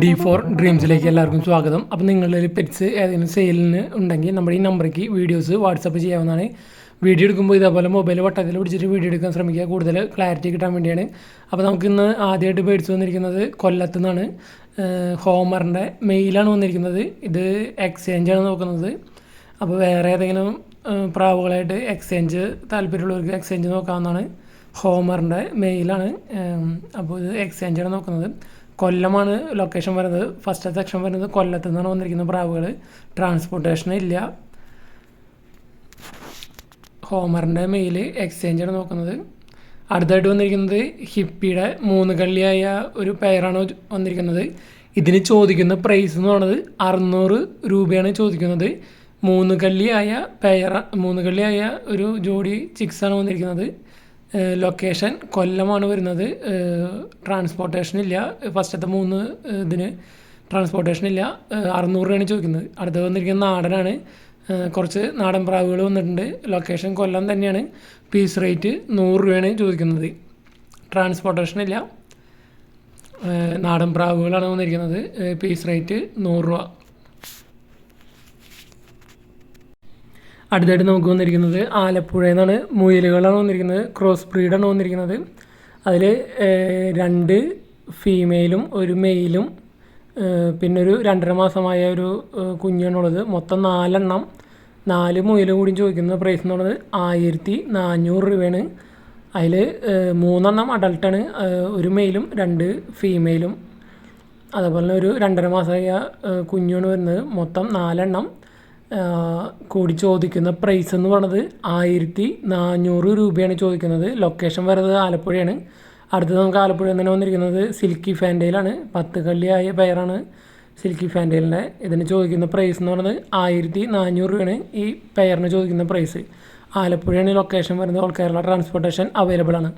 D4 ഡ്രീംസിലേക്ക് എല്ലാവർക്കും സ്വാഗതം. അപ്പോൾ നിങ്ങളുടെ പെറ്റ്സ് ഏതെങ്കിലും സെയിലിന് ഉണ്ടെങ്കിൽ നമ്മുടെ ഈ നമ്പറേക്ക് വീഡിയോസ് വാട്സപ്പ് ചെയ്യാവുന്നതാണ്. വീഡിയോ എടുക്കുമ്പോൾ ഇതേപോലെ മൊബൈൽ വട്ടത്തിൽ പിടിച്ചിട്ട് വീഡിയോ എടുക്കാൻ ശ്രമിക്കുക, കൂടുതൽ ക്ലാരിറ്റി കിട്ടാൻ വേണ്ടിയാണ്. അപ്പോൾ നമുക്കിന്ന് ആദ്യമായിട്ട് പേടിച്ച് വന്നിരിക്കുന്നത് കൊല്ലത്തു നിന്നാണ്. ഹോമറിൻ്റെ മെയിലാണ് വന്നിരിക്കുന്നത്. ഇത് എക്സ്ചേഞ്ചാണ് നോക്കുന്നത്. അപ്പോൾ വേറെ ഏതെങ്കിലും പ്രാവുകളായിട്ട് എക്സ്ചേഞ്ച് താല്പര്യമുള്ളവർക്ക് എക്സ്ചേഞ്ച് നോക്കാവുന്നതാണ്. ഹോമറിൻ്റെ മെയിലാണ്. അപ്പോൾ ഇത് എക്സ്ചേഞ്ചാണ് നോക്കുന്നത്. കൊല്ലമാണ് ലൊക്കേഷൻ വരുന്നത്. ഫസ്റ്റ് സെക്ഷൻ വരുന്നത് കൊല്ലത്തു നിന്നാണ് വന്നിരിക്കുന്ന പ്രാവുകൾ. ട്രാൻസ്പോർട്ടേഷൻ ഇല്ല. ഹോമറിൻ്റെ മെയിൽ എക്സ്ചേഞ്ചാണ് നോക്കുന്നത്. അടുത്തായിട്ട് വന്നിരിക്കുന്നത് ഹിപ്പിയുടെ 3 കള്ളിയായ ഒരു പെയറാണ് വന്നിരിക്കുന്നത്. ഇതിന് ചോദിക്കുന്ന പ്രൈസ് എന്ന് പറയുന്നത് 600 രൂപയാണ് ചോദിക്കുന്നത്. 3 കള്ളിയായ ഒരു ജോഡി ചിക്സാണ് വന്നിരിക്കുന്നത്. ലൊക്കേഷൻ കൊല്ലമാണ് വരുന്നത്. ട്രാൻസ്പോർട്ടേഷൻ ഇല്ല. ഫസ്റ്റത്തെ 3 ഇതിന് ട്രാൻസ്പോർട്ടേഷൻ ഇല്ല. 600 രൂപയാണ് ചോദിക്കുന്നത്. അടുത്ത് വന്നിരിക്കുന്ന നാടനാണ്. കുറച്ച് നാടൻ പ്രാവുകൾ വന്നിട്ടുണ്ട്. ലൊക്കേഷൻ കൊല്ലം തന്നെയാണ്. പീസ് റേറ്റ് 100 രൂപയാണ് ചോദിക്കുന്നത്. ട്രാൻസ്പോർട്ടേഷൻ ഇല്ല. നാടൻ പ്രാവുകളാണ് വന്നിരിക്കുന്നത്. പീസ് റേറ്റ് 100 രൂപ. അടുത്തായിട്ട് നമുക്ക് വന്നിരിക്കുന്നത് ആലപ്പുഴയിൽ നിന്നാണ്. മുയലുകളാണ് വന്നിരിക്കുന്നത്. ക്രോസ് ബ്രീഡാണ് വന്നിരിക്കുന്നത്. അതിൽ 2 ഫീമെയിലും 1 മെയിലും പിന്നെ ഒരു 2.5 മാസമായ ഒരു കുഞ്ഞാണുള്ളത്. മൊത്തം 4 എണ്ണം. 4 മുയലും കൂടി ചോദിക്കുന്ന പ്രൈസ് എന്ന് പറയുന്നത് 1400 രൂപയാണ്. അതിൽ 3 എണ്ണം അഡൾട്ടാണ്. 1 മെയിലും 2 ഫീമെയിലും. അതുപോലെ തന്നെ ഒരു 2.5 മാസമായ കുഞ്ഞാണ് വരുന്നത്. മൊത്തം 4 എണ്ണം കൂടി ചോദിക്കുന്ന പ്രൈസ് എന്ന് പറയുന്നത് 1400 രൂപയാണ് ചോദിക്കുന്നത്. ലൊക്കേഷൻ വരുന്നത് ആലപ്പുഴയാണ്. അടുത്തത് നമുക്ക് ആലപ്പുഴയിൽ തന്നെ വന്നിരിക്കുന്നത് സിൽക്കി ഫാൻറ്റയിലാണ്. 10 കള്ളിയായ പെയറാണ് സിൽക്കി ഫാൻറ്റയിലിൻ്റെ. ഇതിന് ചോദിക്കുന്ന പ്രൈസ് എന്ന് പറയുന്നത് 1400 രൂപയാണ് ഈ പെയറിന് ചോദിക്കുന്ന പ്രൈസ്. ആലപ്പുഴയാണ് ലൊക്കേഷൻ വരുന്നത്. ഓൾ കേരള ട്രാൻസ്പോർട്ടേഷൻ അവൈലബിൾ ആണ്.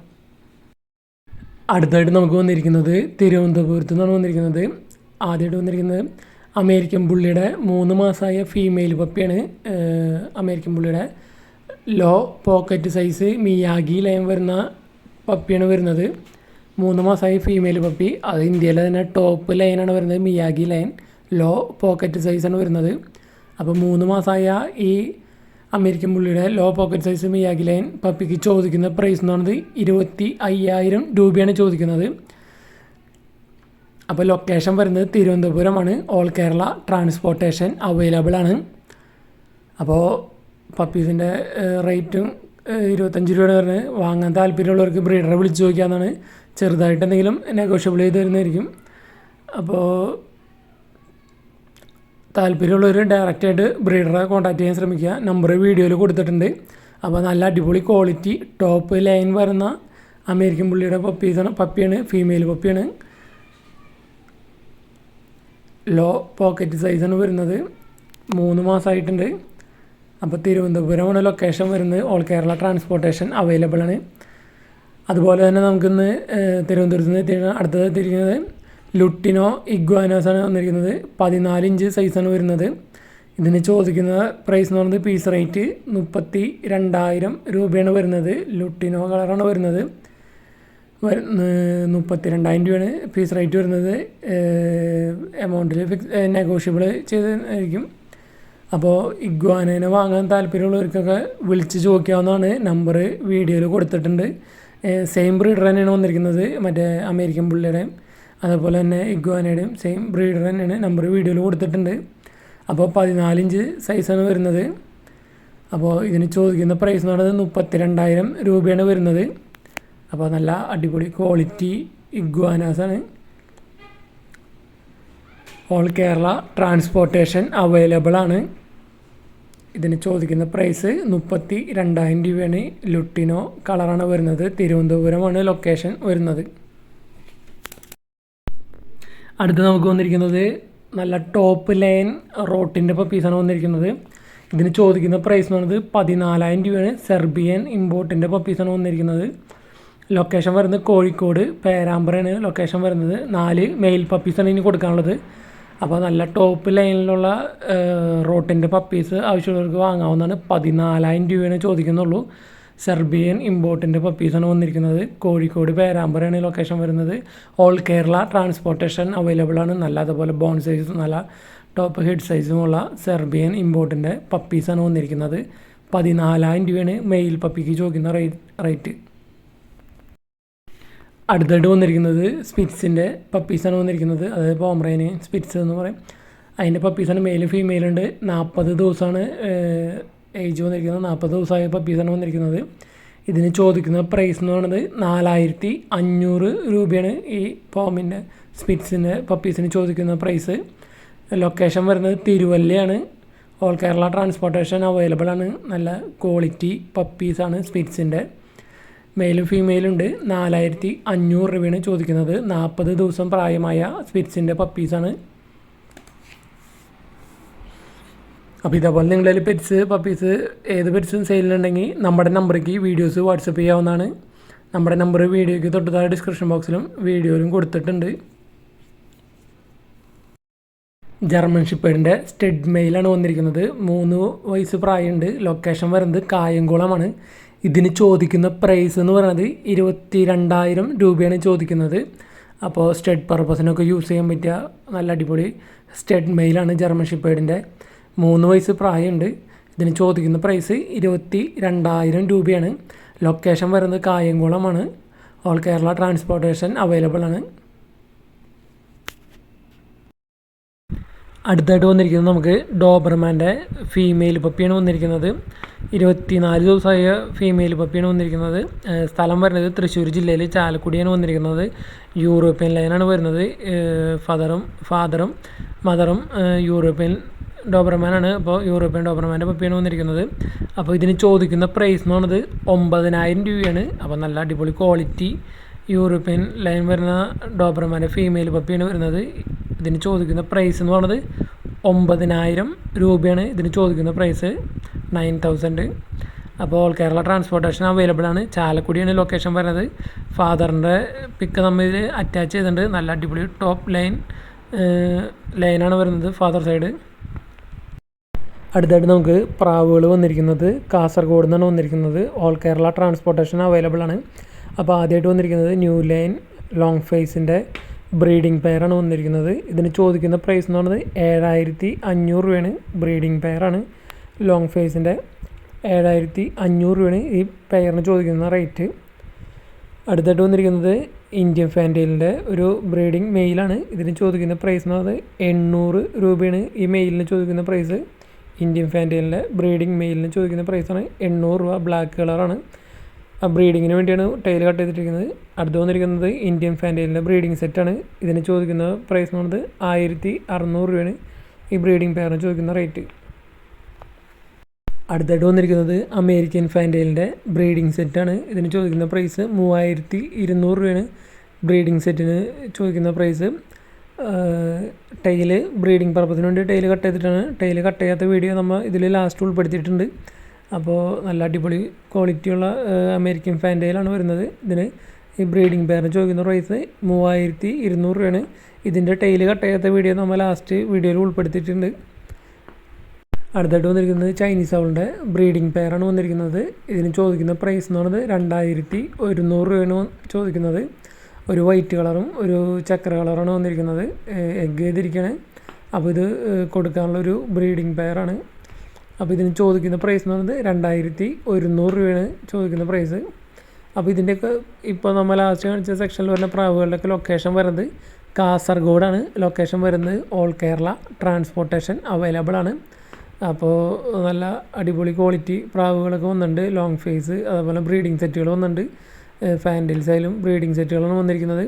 അടുത്തായിട്ട് നമുക്ക് വന്നിരിക്കുന്നത് തിരുവനന്തപുരത്ത് നിന്നാണ് വന്നിരിക്കുന്നത്. ആദ്യമായിട്ട് വന്നിരിക്കുന്നത് അമേരിക്കൻ ബുള്ളിയുടെ 3 മാസമായ ഫീമെയിൽ പപ്പിയാണ്. അമേരിക്കൻ ബുള്ളിയുടെ low pocket size Miyagi line വരുന്ന പപ്പിയാണ് വരുന്നത്. 3 മാസമായ ഫീമെയിൽ പപ്പി. അത് ഇന്ത്യയിലെ തന്നെ ടോപ്പ് ലൈനാണ് വരുന്നത്. മിയാഗി ലൈൻ ലോ പോക്കറ്റ് സൈസാണ് വരുന്നത്. അപ്പോൾ 3 മാസമായ ഈ അമേരിക്കൻ ബുള്ളിയുടെ low pocket size Miyagi line പപ്പിക്ക് ചോദിക്കുന്ന പ്രൈസ് എന്ന് പറയുന്നത് 25,000 രൂപയാണ് ചോദിക്കുന്നത്. അപ്പോൾ ലൊക്കേഷൻ വരുന്നത് തിരുവനന്തപുരമാണ്. ഓൾ കേരള ട്രാൻസ്പോർട്ടേഷൻ അവൈലബിൾ ആണ്. അപ്പോൾ പപ്പീസിൻ്റെ റേറ്റും 25 രൂപയുടെ വരുന്നത്. വാങ്ങാൻ താല്പര്യമുള്ളവർക്ക് ബ്രീഡറെ വിളിച്ച് ചോദിക്കാമെന്നാണ്. ചെറുതായിട്ട് എന്തെങ്കിലും നെഗോഷ്യബിൾ ചെയ്ത് തരുന്നതായിരിക്കും. അപ്പോൾ താല്പര്യമുള്ളവർ ഡയറക്റ്റായിട്ട് ബ്രീഡറെ കോൺടാക്ട് ചെയ്യാൻ ശ്രമിക്കുക. നമ്പർ വീഡിയോയിൽ കൊടുത്തിട്ടുണ്ട്. അപ്പോൾ നല്ല അടിപൊളി ക്വാളിറ്റി ടോപ്പ് ലൈൻ വരുന്ന അമേരിക്കൻ ബുള്ളിയുടെ പപ്പിയാണ്. ഫീമെയിൽ പപ്പിയാണ്. ലോ പോക്കറ്റ് സൈസാണ് വരുന്നത്. 3 മാസമായിട്ടുണ്ട്. അപ്പോൾ തിരുവനന്തപുരമാണ് ലൊക്കേഷൻ വരുന്നത്. ഓൾ കേരള ട്രാൻസ്പോർട്ടേഷൻ അവൈലബിൾ ആണ്. അതുപോലെ തന്നെ നമുക്കിന്ന് തിരുവനന്തപുരത്ത് നിന്ന് അടുത്തത് തിരിക്കുന്നത് ലുട്ടിനോ ഇഗ്വാനോസാണ് വന്നിരിക്കുന്നത്. 14 ഇഞ്ച് സൈസാണ് വരുന്നത്. ഇതിന് ചോദിക്കുന്ന പ്രൈസ് എന്ന് പറയുന്നത് പീസ് റേറ്റ് 32,000 രൂപയാണ് വരുന്നത്. ലുട്ടിനോ കളറാണ് വരുന്നത്. 32,000 രൂപയാണ് ഫീസ് റേറ്റ് വരുന്നത്. എമൗണ്ടിൽ നെഗോഷ്യബിൾ ചെയ്തായിരിക്കും. അപ്പോൾ ഇഗ്വാനേനെ വാങ്ങാൻ താല്പര്യമുള്ളവർക്കൊക്കെ വിളിച്ച് ചോദിക്കാവുന്നതാണ്. നമ്പർ വീഡിയോയിൽ കൊടുത്തിട്ടുണ്ട്. സെയിം ബ്രീഡർ തന്നെയാണ് വന്നിരിക്കുന്നത്. മറ്റേ അമേരിക്കൻ ബുള്ളിയുടെയും അതുപോലെ തന്നെ ഇഗ്വാനയുടെയും സെയിം ബ്രീഡർ തന്നെയാണ്. നമ്പർ വീഡിയോയിൽ കൊടുത്തിട്ടുണ്ട്. അപ്പോൾ 14 ഇഞ്ച് സൈസാണ് വരുന്നത്. അപ്പോൾ ഇതിന് ചോദിക്കുന്ന പ്രൈസ് എന്ന് പറയുന്നത് 32,000 രൂപയാണ് വരുന്നത്. അപ്പോൾ നല്ല അടിപൊളി ക്വാളിറ്റി ഇഗ്വാനാസാണ്. ഓൾ കേരള ട്രാൻസ്പോർട്ടേഷൻ അവൈലബിൾ ആണ്. ഇതിന് ചോദിക്കുന്ന പ്രൈസ് 32,000 രൂപയാണ്. ലുട്ടിനോ കളറാണ് വരുന്നത്. തിരുവനന്തപുരമാണ് ലൊക്കേഷൻ വരുന്നത്. അടുത്ത് നമുക്ക് വന്നിരിക്കുന്നത് നല്ല ടോപ്പ് ലൈൻ റോട്ടിൻ്റെ പപ്പീസാണ് വന്നിരിക്കുന്നത്. ഇതിന് ചോദിക്കുന്ന പ്രൈസ് എന്ന് പറയുന്നത് 14,000 രൂപയാണ്. സെർബിയൻ ഇമ്പോർട്ടിൻ്റെ പപ്പീസാണ് വന്നിരിക്കുന്നത്. ലൊക്കേഷൻ വരുന്നത് കോഴിക്കോട് പേരാമ്പ്രയാണ് ലൊക്കേഷൻ വരുന്നത്. 4 മെയിൽ പപ്പീസാണ് ഇനി കൊടുക്കാനുള്ളത്. അപ്പോൾ നല്ല ടോപ്പ് ലൈനിലുള്ള റോട്ടിൻ്റെ പപ്പീസ് ആവശ്യമുള്ളവർക്ക് വാങ്ങാവുന്നതാണ്. 14,000 രൂപയാണ് ചോദിക്കുന്നുള്ളൂ. സെർബിയൻ ഇമ്പോർട്ടിൻ്റെ പപ്പീസാണ് വന്നിരിക്കുന്നത്. കോഴിക്കോട് പേരാമ്പ്രയാണ് ലൊക്കേഷൻ വരുന്നത്. ഓൾ കേരള ട്രാൻസ്പോർട്ടേഷൻ അവൈലബിൾ ആണ്. നല്ല അതുപോലെ ബോൺ സൈസും നല്ല ടോപ്പ് ഹെഡ് സൈസുമുള്ള സെർബിയൻ ഇമ്പോർട്ടിൻ്റെ പപ്പീസാണ് വന്നിരിക്കുന്നത്. 14,000 രൂപയാണ് മെയിൽ പപ്പിക്ക് ചോദിക്കുന്ന റേറ്റ്. അടുത്തായിട്ട് വന്നിരിക്കുന്നത് സ്പിറ്റ്സിൻ്റെ പപ്പീസാണ് വന്നിരിക്കുന്നത്. അതായത് പോമറേനിയൻ സ്പിറ്റ്സ് എന്ന് പറയും. അതിൻ്റെ പപ്പീസാണ് മെയിലും ഫീമെയിലുണ്ട്. 40 ദിവസമാണ് ഏജ് വന്നിരിക്കുന്നത്. 40 ദിവസമായ പപ്പീസാണ് വന്നിരിക്കുന്നത്. ഇതിന് ചോദിക്കുന്ന പ്രൈസ് എന്ന് പറയുന്നത് 4,500 രൂപയാണ് ഈ പോമിൻ്റെ സ്പിറ്റ്സിൻ്റെ പപ്പീസിന് ചോദിക്കുന്ന പ്രൈസ്. ലൊക്കേഷൻ വരുന്നത് തിരുവല്ലയാണ്. ഓൾ കേരള ട്രാൻസ്പോർട്ടേഷൻ അവൈലബിൾ ആണ്. നല്ല ക്വാളിറ്റി പപ്പീസാണ് സ്പിറ്റ്സിൻ്റെ. മെയിലും ഫീമെയിലുണ്ട്. 4,500 രൂപയാണ് ചോദിക്കുന്നത്. 40 ദിവസം പ്രായമായ സ്പിറ്റ്സിൻ്റെ പപ്പീസാണ്. അപ്പോൾ ഇതേപോലെ നിങ്ങളിൽ പപ്പീസ് ഏത് പെറ്റ്സും സെയിലുണ്ടെങ്കിൽ നമ്മുടെ നമ്പറേക്ക് വീഡിയോസ് വാട്സപ്പ് ചെയ്യാവുന്നതാണ്. നമ്മുടെ നമ്പർ വീഡിയോയ്ക്ക് തൊട്ടതായ ഡിസ്ക്രിപ്ഷൻ ബോക്സിലും വീഡിയോയിലും കൊടുത്തിട്ടുണ്ട്. ജർമ്മൻ ഷെപ്പേർഡിൻ്റെ സ്റ്റഡ് മെയിലാണ് വന്നിരിക്കുന്നത്. 3 വയസ്സ് പ്രായമുണ്ട്. ലൊക്കേഷൻ വരുന്നത് കായംകുളമാണ്. ഇതിന് ചോദിക്കുന്ന പ്രൈസ് എന്ന് പറയുന്നത് 22,000 രൂപയാണ് ചോദിക്കുന്നത്. അപ്പോൾ സ്റ്റഡ് പർപ്പസിനൊക്കെ യൂസ് ചെയ്യാൻ പറ്റിയ നല്ല അടിപൊളി സ്റ്റഡ് മെയിലാണ് ജർമ്മൻ ഷെപ്പേർഡിൻ്റെ. 3 വയസ്സ് പ്രായമുണ്ട്. ഇതിന് ചോദിക്കുന്ന പ്രൈസ് 22,000 രൂപയാണ്. ലൊക്കേഷൻ വരുന്നത് കായംകുളമാണ്. ഓൾ കേരള ട്രാൻസ്പോർട്ടേഷൻ അവൈലബിൾ ആണ്. അടുത്തായിട്ട് വന്നിരിക്കുന്നത് നമുക്ക് ഡോബർമാൻ്റെ ഫീമെയിൽ പപ്പിയാണ് വന്നിരിക്കുന്നത്. 24 ദിവസമായ ഫീമെയിൽ പപ്പിയാണ് വന്നിരിക്കുന്നത്. സ്ഥലം വരുന്നത് തൃശ്ശൂർ ജില്ലയിൽ ചാലക്കുടിയാണ് വന്നിരിക്കുന്നത്. യൂറോപ്യൻ ലൈനാണ് വരുന്നത്. ഫാദറും മദറും യൂറോപ്യൻ ഡോബർമാനാണ്. അപ്പോൾ യൂറോപ്യൻ ഡോബർമാൻ്റെ പപ്പിയാണ് വന്നിരിക്കുന്നത്. അപ്പോൾ ഇതിന് ചോദിക്കുന്ന പ്രൈസ് എന്ന് പറയുന്നത് 9,000 രൂപയാണ്. അപ്പോൾ നല്ല അടിപൊളി ക്വാളിറ്റി യൂറോപ്യൻ ലൈൻ വരുന്ന ഡോബർമാൻ്റെ ഫീമെയിൽ പപ്പിയാണ് വരുന്നത്. ഇതിന് ചോദിക്കുന്ന പ്രൈസ് എന്ന് പറയുന്നത് 9,000 രൂപയാണ്. ഇതിന് ചോദിക്കുന്ന പ്രൈസ് 9,000. അപ്പോൾ ഓൾ കേരള ട്രാൻസ്പോർട്ടേഷൻ അവൈലബിൾ ആണ്. ചാലക്കുടിയാണ് ലൊക്കേഷൻ വരുന്നത്. ഫാദറിൻ്റെ പിക്ക് നമ്മൾ ഇതിൽ അറ്റാച്ച് ചെയ്തിട്ടുണ്ട്. നല്ല അടിപൊളി ടോപ്പ് ലൈനാണ് വരുന്നത് ഫാദർ സൈഡ്. അടുത്തായിട്ട് നമുക്ക് പ്രാവുകൾ വന്നിരിക്കുന്നത് കാസർഗോഡ് നിന്നാണ് വന്നിരിക്കുന്നത്. ഓൾ കേരള ട്രാൻസ്പോർട്ടേഷൻ അവൈലബിൾ ആണ്. അപ്പോൾ ആദ്യമായിട്ട് വന്നിരിക്കുന്നത് ന്യൂ ലൈൻ ലോങ് ഫേസിൻ്റെ ബ്രീഡിംഗ് പെയറാണ് വന്നിരിക്കുന്നത്. ഇതിന് ചോദിക്കുന്ന പ്രൈസ് എന്ന് പറയുന്നത് 7,500 രൂപയാണ്. ബ്രീഡിംഗ് പെയറാണ്. ലോങ് ഫേസിൻ്റെ 7,500 രൂപയാണ് ഈ പെയറിന് ചോദിക്കുന്ന റേറ്റ്. അടുത്തായിട്ട് വന്നിരിക്കുന്നത് ഇന്ത്യൻ ഫാൻറ്റെയിലിൻ്റെ ഒരു ബ്രീഡിംഗ് മെയിലാണ്. ഇതിന് ചോദിക്കുന്ന പ്രൈസ് എന്ന് പറയുന്നത് 800 രൂപയാണ്. ഈ മെയിലിന് ചോദിക്കുന്ന പ്രൈസ്. ഇന്ത്യൻ ഫാൻറ്റെയിലിൻ്റെ ബ്രീഡിംഗ് മെയിലിന് ചോദിക്കുന്ന പ്രൈസാണ് 800 രൂപ. ബ്ലാക്ക് കളറാണ്. ആ ബ്രീഡിങ്ങിന് വേണ്ടിയാണ് ടൈൽ കട്ട് ചെയ്തിട്ടിരിക്കുന്നത്. അടുത്ത് വന്നിരിക്കുന്നത് ഇന്ത്യൻ ഫാൻറ്റെയിലിൻ്റെ ബ്രീഡിംഗ് സെറ്റാണ്. ഇതിന് ചോദിക്കുന്ന പ്രൈസ് എന്ന് പറയുന്നത് 1,600 രൂപയാണ് ഈ ബ്രീഡിംഗ് പെയറിന് ചോദിക്കുന്ന റേറ്റ്. അടുത്തായിട്ട് വന്നിരിക്കുന്നത് അമേരിക്കൻ ഫാൻറ്റെയിലിൻ്റെ ബ്രീഡിംഗ് സെറ്റാണ്. ഇതിന് ചോദിക്കുന്ന പ്രൈസ് 3,200 രൂപയാണ്. ബ്രീഡിംഗ് സെറ്റിന് ചോദിക്കുന്ന പ്രൈസ്. ടൈല് ബ്രീഡിംഗ് പർപ്പസിന് വേണ്ടി ടൈല് കട്ട് ചെയ്തിട്ടാണ്. ടൈല് കട്ട് ചെയ്യാത്ത വീഡിയോ നമ്മൾ ഇതിൽ ലാസ്റ്റ് ഉൾപ്പെടുത്തിയിട്ടുണ്ട്. അപ്പോൾ നല്ല അടിപൊളി ക്വാളിറ്റിയുള്ള അമേരിക്കൻ ഫാൻറ്റെയിലാണ് വരുന്നത്. ഇതിന് ഈ ബ്രീഡിംഗ് പെയറിന് ചോദിക്കുന്ന പ്രൈസ് 3,200 രൂപയാണ്. ഇതിൻ്റെ ടൈല് കട്ട് ചെയ്യാത്ത വീഡിയോ നമ്മൾ ലാസ്റ്റ് വീഡിയോയിൽ ഉൾപ്പെടുത്തിയിട്ടുണ്ട്. അടുത്തായിട്ട് വന്നിരിക്കുന്നത് ചൈനീസ് ഔളിൻ്റെ ബ്രീഡിംഗ് പെയറാണ് വന്നിരിക്കുന്നത്. ഇതിന് ചോദിക്കുന്ന പ്രൈസ് എന്ന് പറയുന്നത് 2,100 രൂപയാണ് ചോദിക്കുന്നത്. ഒരു വൈറ്റ് കളറും ഒരു ചക്കര കളറാണ് വന്നിരിക്കുന്നത്. എഗ് ചെയ്തിരിക്കുകയാണ്. അപ്പോൾ ഇത് കൊടുക്കാനുള്ളൊരു ബ്രീഡിംഗ് പെയറാണ്. അപ്പോൾ ഇതിന് ചോദിക്കുന്ന പ്രൈസ് എന്ന് പറയുന്നത് 2,100 രൂപയാണ് ചോദിക്കുന്ന പ്രൈസ്. അപ്പോൾ ഇതിൻ്റെയൊക്കെ ഇപ്പോൾ നമ്മൾ ലാസ്റ്റ് കാണിച്ച സെക്ഷനിൽ വരുന്ന പ്രാവുകളുടെയൊക്കെ ലൊക്കേഷൻ വരുന്നത് കാസർഗോഡാണ്. ലൊക്കേഷൻ വരുന്നത് ഓൾ കേരള ട്രാൻസ്പോർട്ടേഷൻ അവൈലബിൾ ആണ്. അപ്പോൾ നല്ല അടിപൊളി ക്വാളിറ്റി പ്രാവുകളൊക്കെ വന്നിട്ടുണ്ട്. ലോങ് ഫേസ് അതുപോലെ ബ്രീഡിംഗ് സെറ്റുകൾ വന്നിട്ടുണ്ട്. ഫാൻറ്റെയിൽസ് ആയാലും ബ്രീഡിംഗ് സെറ്റുകളാണ് വന്നിരിക്കുന്നത്.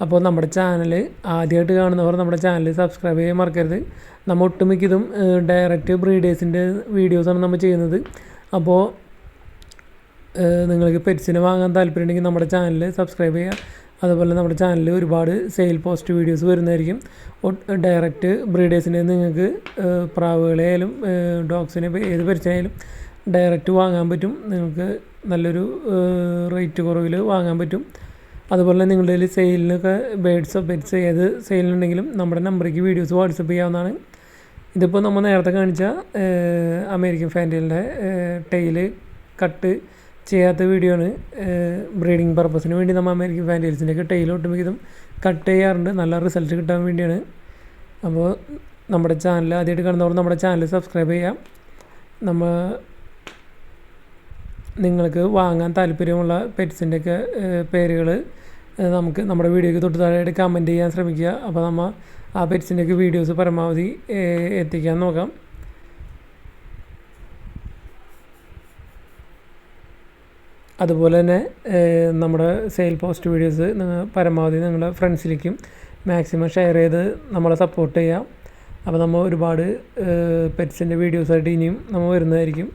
അപ്പോൾ നമ്മുടെ ചാനൽ ആദ്യമായിട്ട് കാണുന്നവർ നമ്മുടെ ചാനൽ സബ്സ്ക്രൈബ് ചെയ്യാൻ മറക്കരുത്. നമ്മൾ ഒട്ടുമിക്കതും ഡയറക്റ്റ് ബ്രീഡേഴ്സിൻ്റെ വീഡിയോസാണ് നമ്മൾ ചെയ്യുന്നത്. അപ്പോൾ നിങ്ങൾക്ക് പെറ്റ്സിനെ വാങ്ങാൻ താല്പര്യമുണ്ടെങ്കിൽ നമ്മുടെ ചാനൽ സബ്സ്ക്രൈബ് ചെയ്യുക. അതുപോലെ നമ്മുടെ ചാനലിൽ ഒരുപാട് സെയിൽ പോസ്റ്റ് വീഡിയോസ് വരുന്നതായിരിക്കും. ഡയറക്റ്റ് ബ്രീഡേഴ്സിനെ നിങ്ങൾക്ക് പ്രാവുകളെ ആയാലും ഡോഗ്സിനെ ഏത് പെറ്റ്സിനായാലും ഡയറക്റ്റ് വാങ്ങാൻ പറ്റും. നിങ്ങൾക്ക് നല്ലൊരു റേറ്റ് കുറവിൽ വാങ്ങാൻ പറ്റും. അതുപോലെ നിങ്ങളുടെ കയ്യിൽ സെയിലിനൊക്കെ ബേഡ്സോ പെറ്റ്സ് ഏത് സെയിലിനുണ്ടെങ്കിലും നമ്മുടെ നമ്പറേക്ക് വീഡിയോസ് വാട്സപ്പ് ചെയ്യാവുന്നതാണ്. ഇതിപ്പോൾ നമ്മൾ നേരത്തെ കാണിച്ച അമേരിക്കൻ ഫാൻറ്റെയിലിൻ്റെ ടെയില് കട്ട് ചെയ്യാത്ത വീഡിയോ ആണ്. ബ്രീഡിങ് പർപ്പസിന് വേണ്ടി നമ്മൾ അമേരിക്കൻ ഫാൻറ്റെയിൽസിൻ്റെയൊക്കെ ടെയിൽ ഒട്ടുമിക്കതും കട്ട് ചെയ്യാറുണ്ട്, നല്ല റിസൾട്ട് കിട്ടാൻ വേണ്ടിയാണ്. അപ്പോൾ നമ്മുടെ ചാനൽ ആദ്യമായിട്ട് കാണുന്നവർ നമ്മുടെ ചാനൽ സബ്സ്ക്രൈബ് ചെയ്യാം. നിങ്ങൾക്ക് വാങ്ങാൻ താല്പര്യമുള്ള പെറ്റ്സിൻ്റെയൊക്കെ പേരുകൾ നമുക്ക് നമ്മുടെ വീഡിയോയ്ക്ക് തൊട്ട് താഴെയായിട്ട് കമൻറ്റ് ചെയ്യാൻ ശ്രമിക്കുക. അപ്പോൾ നമ്മൾ ആ പെറ്റ്സിൻ്റെയൊക്കെ വീഡിയോസ് പരമാവധി എത്തിക്കാൻ നോക്കാം. അതുപോലെ തന്നെ നമ്മുടെ സെയിൽ പോസ്റ്റ് വീഡിയോസ് പരമാവധി നിങ്ങളുടെ ഫ്രണ്ട്സിലേക്കും മാക്സിമം ഷെയർ ചെയ്ത് നമ്മളെ സപ്പോർട്ട് ചെയ്യാം. അപ്പോൾ നമ്മൾ ഒരുപാട് പെറ്റ്സിൻ്റെ വീഡിയോസായിട്ട് ഇനിയും നമ്മൾ വരുന്നതായിരിക്കും.